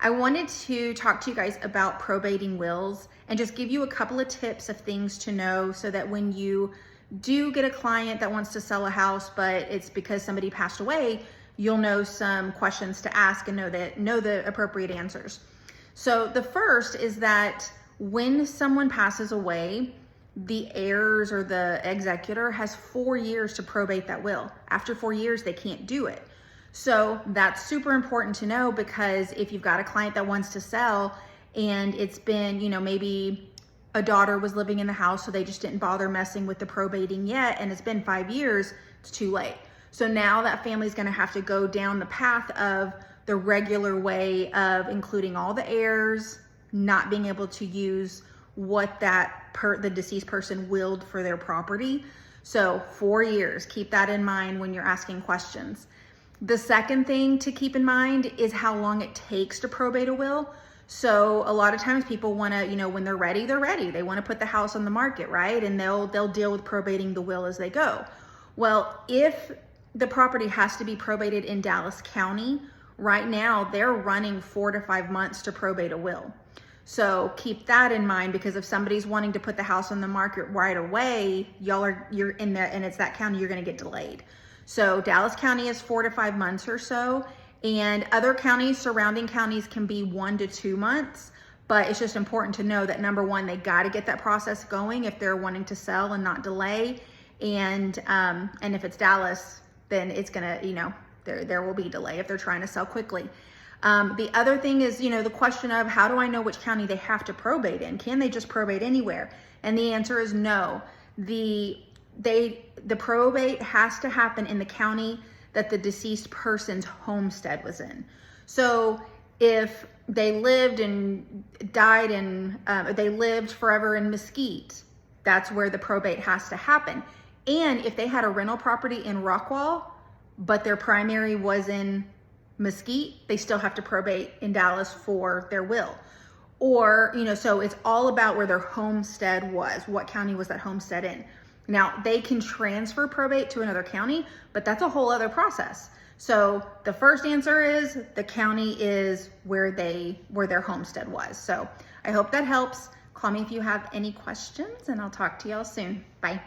I wanted to talk to you guys about probating wills and just give you a couple of tips of things to know so that when you do get a client that wants to sell a house, but it's because somebody passed away, you'll know some questions to ask and know the appropriate answers. So the first is that when someone passes away, the heirs or the executor has 4 years to probate that will. After 4 years, they can't do it. So that's super important to know, because if you've got a client that wants to sell and it's been, maybe a daughter was living in the house, so they just didn't bother messing with the probating yet, and it's been 5 years, it's too late. So now that family's gonna have to go down the path of the regular way of including all the heirs, not being able to use what the deceased person willed for their property. So 4 years, keep that in mind when you're asking questions. The second thing to keep in mind is how long it takes to probate a will. So a lot of times people want to, when they're ready, they're ready. They want to put the house on the market, right? And they'll deal with probating the will as they go. Well, if the property has to be probated in Dallas County, right now they're running 4 to 5 months to probate a will. So keep that in mind, because if somebody's wanting to put the house on the market right away, you're in there and it's that county, you're going to get delayed. So Dallas County is 4 to 5 months or so, and other counties, surrounding counties, can be 1 to 2 months. But it's just important to know that, number one, they got to get that process going if they're wanting to sell and not delay. And if it's Dallas, then it's gonna, there will be delay if they're trying to sell quickly. The other thing is, the question of, how do I know which county they have to probate in? Can they just probate anywhere? And the answer is no. The probate has to happen in the county that the deceased person's homestead was in. So if they lived and died in, they lived forever in Mesquite, that's where the probate has to happen. And if they had a rental property in Rockwall, but their primary was in Mesquite, they still have to probate in Dallas for their will. Or, so it's all about where their homestead was. What county was that homestead in? Now, they can transfer probate to another county, but that's a whole other process. So the first answer is the county is where their homestead was. So I hope that helps. Call me if you have any questions, and I'll talk to y'all soon. Bye.